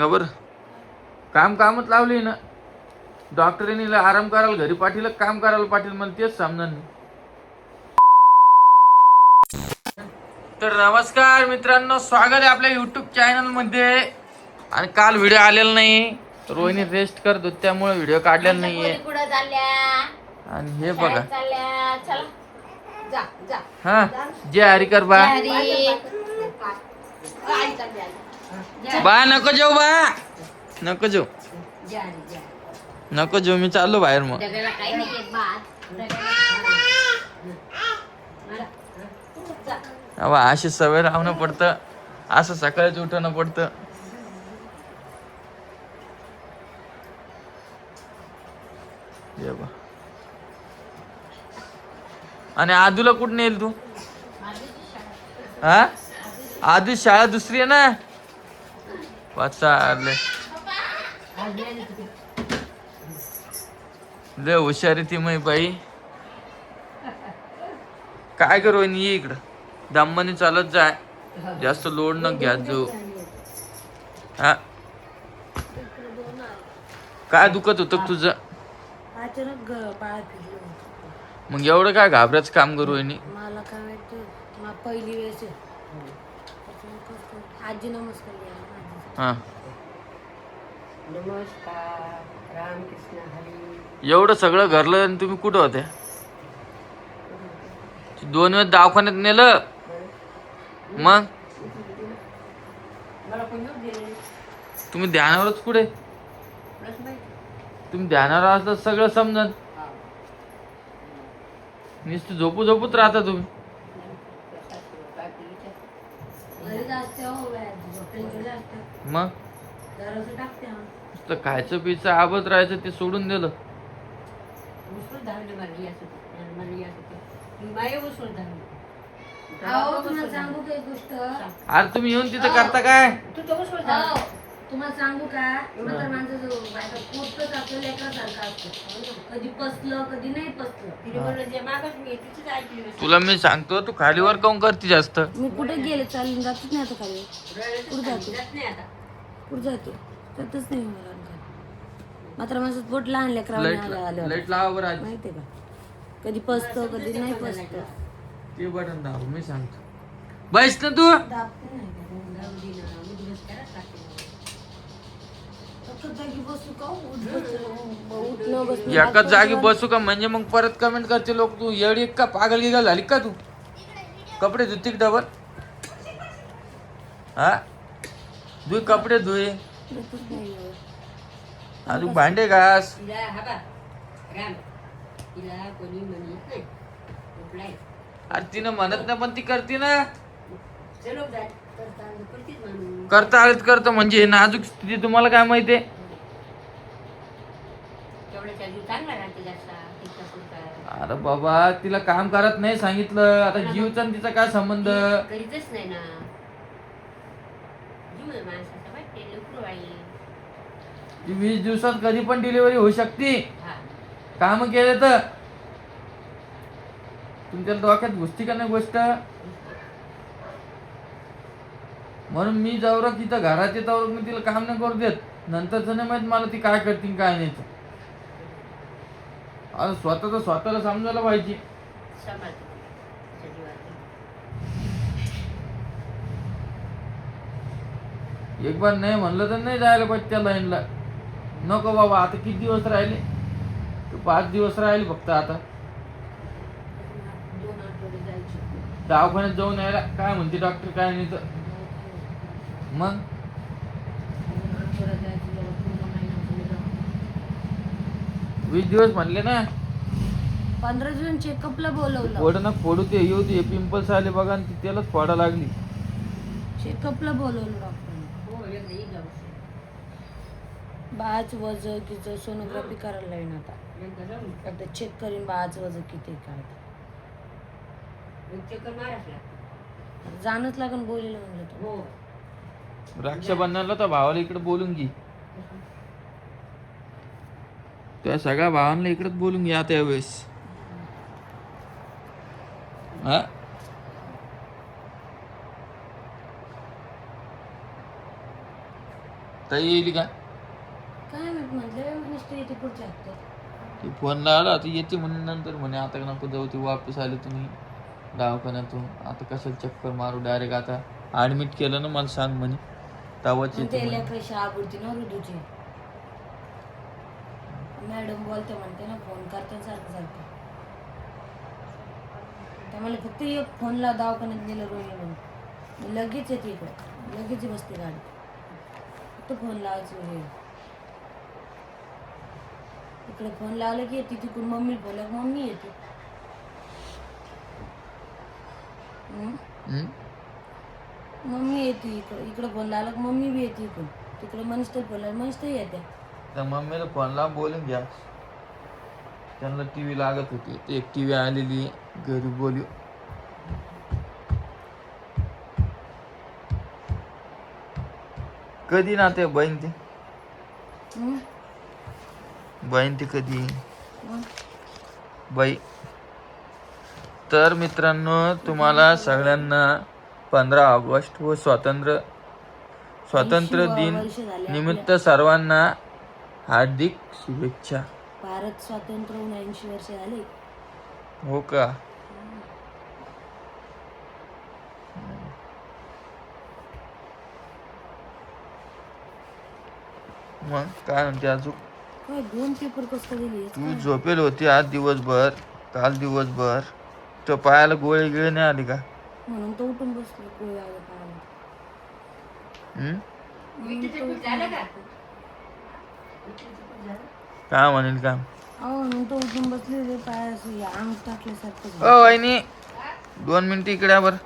बर काम कामच लावली ना. डॉक्टरांनी आराम करायला घरी पाठीला, काम करायला पाठील, मला तेच समजणार नाही. तर नमस्कार मित्रांनो, स्वागत आहे आपल्या युट्यूब चॅनल मध्ये. आणि काल व्हिडिओ आलेला नाही, रोहिणी रेस्ट करत होती त्यामुळे व्हिडिओ काढलेला नाहीये. आणि हे बघा, हा जे हरी कर बा बा, नको जाऊ बा, नको जाऊ, नको जाऊ, मी चाललो बाहेर. मग अशी सवय लावणं पडतं, असं सकाळीच उठणं पडतं. आणि आदूला कुठं नेल तू? हा, आदू शाळा दुसरी आहे ना. लय हुशारी ती मै बाई. काय करू ये इकडं, दमाने चालत जाय, जास्त लोड न घ्या जो. हा, काय दुखत होतं तुझं? मग एवढं काय घाबरायचं काम करू आहे? मला काय माहिती, पहिली वेळेस आजी नमस्कार. हा, नमस्कार, रामकृष्ण हरी. एवढं सगळं घरलं आणि तुम्ही कुठं होते? 2 वेळेस दवाखान्यात नेलं. मग तुम्ही ध्यानावरच कुठे? तुम्ही ध्यानावर असलं सगळं समजत. नुसतं झोपू झोपूच राहता तुम्ही. मग नुसतं खायचं पियचं आबत राहायचं, ते सोडून दिलं. अरे तुम्ही येऊन तिथं करता काय? तुम्हाला सांगू का, माणसं पोटच आपलं लेकरासारखं असतं, कधी पसलं कधी नाही पसलं. तुला मी सांगतो, तू खालीवर काऊन करते जास्त? मी कुठे गेले, चालून जातच नाही आता खाली. कुठे जाते करतच नाही मला. मात्र माझं पोट लहान लेकराला लाईट लावा बरं. माहितीये का, कधी पसतो कधी नाही पसतो. ते बटन दाब, मी सांगतो. बैस ना तू. एकाच जागी बसू का म्हणजे मग परत कमेंट करते लोक, तू एवढी का पागल गिगल झाली का तू? कपडे धुती डबल. हा, धुई कपडे धुई, अजून भांडे घास. अरे तिनं म्हणत नाही पण ती करते ना. करता आलेच करतं म्हणजे नाजूक स्थिती तुम्हाला काय माहितीये? अरे बाबा, तिला काम करत नाही सांगितलं, आता जीवचा तिचा काय संबंध? 20 दिवसात कधी पण डिलिव्हरी होऊ शकते, काम केलं तर. तुमच्या डोक्यात घुसती का नाही गोष्ट? म्हणून मी जवळ तिथं घरात येतो, मी तिला काम नाही करू देत. नंतरच नाही माहित मला ती काय करते काय नाही. आता स्वतःला समजायला पाहिजे. एक बार नाही म्हणलं तर नाही जायला पाहिजे त्या लाईनला. नको बाबा, आता किती दिवस राहिले? 5 दिवस राहिले फक्त. आता दवाखान्यात जाऊन यायला काय म्हणते डॉक्टर काय नाही तर. मग 20 दिवस म्हणले ना. 15 दिवस चेकअपला बोलवलं. फोड ना फोडू ते येऊ दे, पिंपल्स आले बघा, आणि त्यालाच फोडा लागली. चेकअपला बोलवलं डॉक्टरने. बाळाचं वजन तिचं सोनोग्राफी करायला लागेल आता. एकदा चेक करीन बाळाचं वजन किती काय. जानच लागून बोलेलं म्हणलं. रक्षाबंधनला तर भावाला इकडे बोलून घे, त्या सगळ्या भावांना इकडेच बोलून घ्या आता यावेळेस. हा, ताई येईल का? काय माहित म्हटलं नुसतं येते पुढच्या हप्त्यात. ती फोन लावला ती येते म्हणे नंतर म्हणे आता नको जाऊ ती वापस आले तुम्ही दवाखान्यातून आता कशाला चक्कर मारू डायरेक्ट आता ॲडमिट केलं ना मला सांग म्हणे तवाच मग येते ते म्हणे. लेकरं शाळापुरती ना ऋतूची मॅडम बोलते म्हणते ना फोन करते सारखं सारखं त्यामुळे फक्त एक फोनला दवाखान्यात गेलं रोहिणी म्हणून लगेच येते इकडं लगेच बसते गाडी फक्त फोन लावायचं हे इकडे फोन लावला की येते तिकडून मम्मी फोन लावला मम्मी येते. हम्म? मम्मी येते इकडं फोन लावला की मम्मी बी येते इकडून तिकडे मनीष तर फोन लावला मनीष तर येते. त्या मम्मीला फोन लावून बोलून घ्या त्यांना टी व्ही लागत होती ते एक टी व्ही आलेली घरी बोलू. कधी ना ते बहीण ती कधी बाई. तर मित्रांनो तुम्हाला सगळ्यांना 15 ऑगस्ट व स्वातंत्र्य दिन निमित्त सर्वांना हार्दिक शुभेच्छा. भारत स्वातंत्र्य होऊन 80 वर्ष झाले. हो का? मग काय म्हणते अजून? काय 2 पेपर कसं दिले? तू झोपेल होती आज दिवसभर काल दिवसभर तो पायाला गोळे गिळे नाही आली का? म्हणून तो उठून बसलो गोळी आला पायाला. काय म्हणेल का? म्हणून तो उठून बसले पायाशी अंग टाकल्यासारखं. ओ वहिनी 2 मिनिटं इकडे या बरं.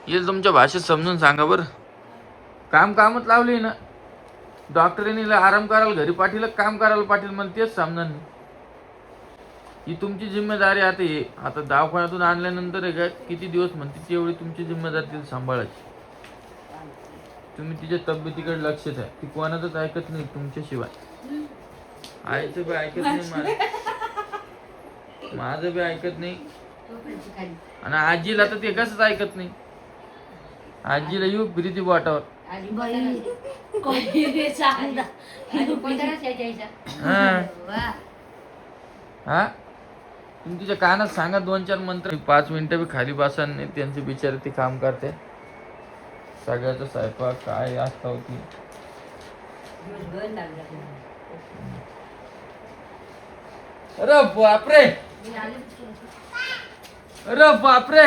येईल तुमच्या भाषेत समजून सांगा बरं. कामच लावली ना डॉक्टरांनी आराम करायला घरी पाठीला काम करायला पाठील मला तेच समजणार नाही. ही तुमची जिम्मेदारी आता दवाखान्यातून आणल्यानंतर आहे का किती दिवस म्हणते तेवढी तुमची जिम्मेदारी तिला सांभाळायची. तुम्ही तिच्या तब्येतीकडे लक्ष द्या. ती कोणाचंच ऐकत नाही तुमच्याशिवाय. आईचं बी ऐकत नाही माझं बी ऐकत नाही आणि आजीला तर ते कसंच ऐकत नाही. आजीला येऊ प्रीती बोटावर. हा तुम्ही तिच्या कानात सांगा 2-4 मंत्र 5 मिनिटं बी खाली बसा नाही त्यांचे बिचारे ते काम करते. सगळ्याचा स्वयंपाक काय असता होती. अरे बापरे अरे बापरे.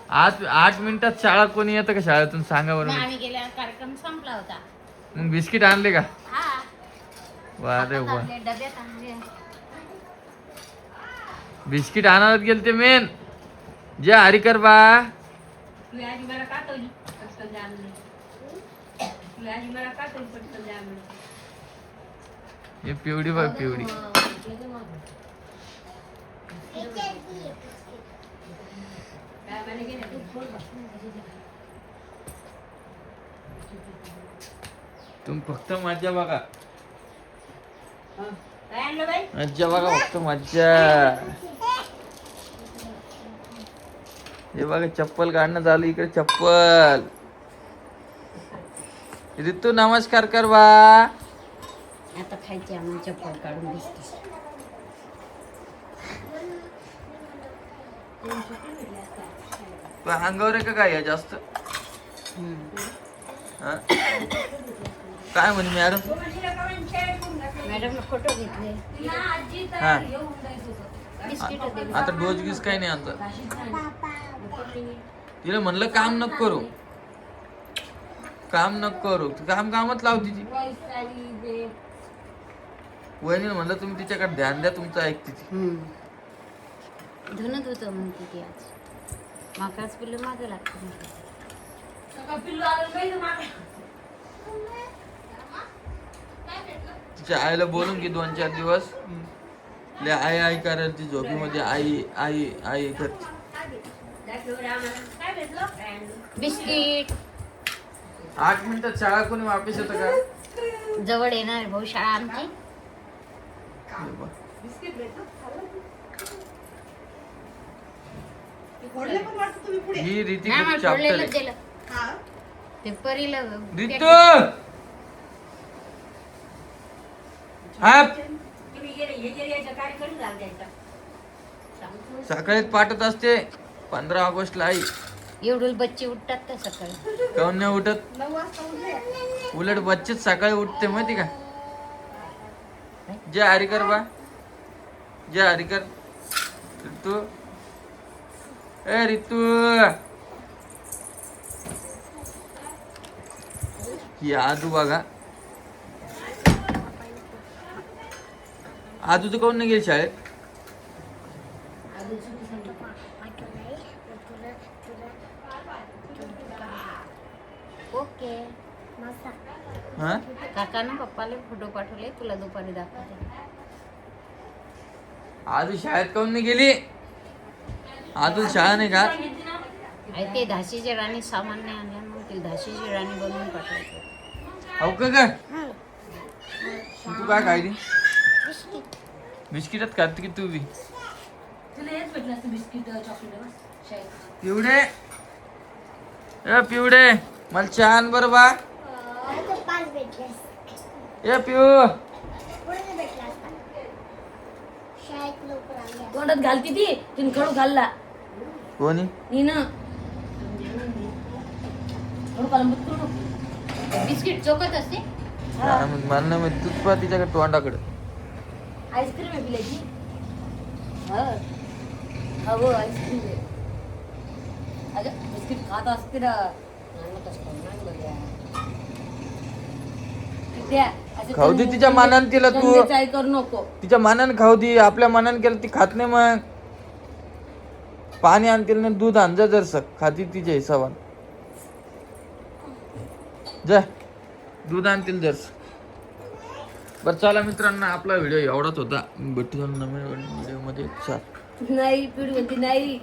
आज 8 मिनिटात शाळा कोणी येतं का शाळेतून सांगा बरं. आम्ही गेल्यावर कार्यक्रम संपला होता. मग बिस्किट आणले का? वा रे वा. डब्यात आणले. बिस्किट आणायला गेलते मेन जे हरिकर बा. हे पिवडी बघ पिवडी. तुम्ही फक्त मज्जा बघा. मज्जा बघा फक्त मज्जा. हे बघा चप्पल काढणं झालं इकडे चप्पल. ऋतू नमस्कार कर बा. आता खायची आम्ही चप्पल काढून दिसते. अंगावर आहे का काय जास्त? काय म्हणे मॅडम? मॅडम फोटो घेतले. हा आता डोस गीस काही नाही आता. तिला म्हणलं काम नको करू कामच लावती ती. वहिनी म्हणलं तुम्ही तिच्याकडे ध्यान द्या तुमचं ऐकते ती. धनत होतं म्हणते ती आज माकाच पिल्लू मागे लागतं. तिच्या आईला बोलून की 2-4 दिवस ले आई आई करायला ती झोपीमध्ये आई आई आई करते. बिस्किट 8 मिनिटात शाळा कोणी वापस येतं का? जवळ येणार भाऊ शाळा आमची. ही रीती नाही, खूप मला चापटर सोडलेलंच आहे. दिलं. ते परीला रितू हॅप सकाळीच पाठत असते 15 ऑगस्टला आई एवढे बच्चे उठतात का सकाळी? काऊन नाही उठत उलट बच्चेच सकाळी उठते माहिती का जय हरिकर बा जय हरिकर रितू ए रितू ही आजू बघा आजू तर काऊन नाही गेली शाळेत ओके. हा काकानं पप्पाला फोटो पाठवले, तुला दुपारी दाखवते. आजू शाळेत काऊन नाही गेली आजू शाळा नाही का आणि ते झाशीची राणी सामान नाही आणलं, मग ती झाशीची राणी बनवून पाठवायची. हो का तू काय खायली बिस्किटच खात की तू बी तुला हेच भेटलं असतं बिस्किट चॉकलेट शाळेत. पिवडे ए पिवडे मला चहा आण बरं बा ए पिऊ तोंडात घालती ती तिने खडू घालला कोणी हिनं खडू कलंबत करू नको. बिस्किट चोकत असते. मला नाही माहित तूच पा तिच्याकडे तोंडाकडे आईस्क्रीम आहे पिल्याची हो आईस्क्रीम आहे अगं बिस्किट खात असते ना खाऊ दे तिच्या मानाने तिला तू चाय करू नको तिच्या मानाने खाऊ दे आपल्या मानाने केलं ती खात नाही मग पाणी आणतील ना दूध आण जा जर खाती तिच्या हिशोबान जा दूध आणतील जर बर चला मित्रांनो आपला व्हिडिओ एवढाच होता भेटू नवीन व्हिडिओ मध्ये नाही पिढी म्हणते नाही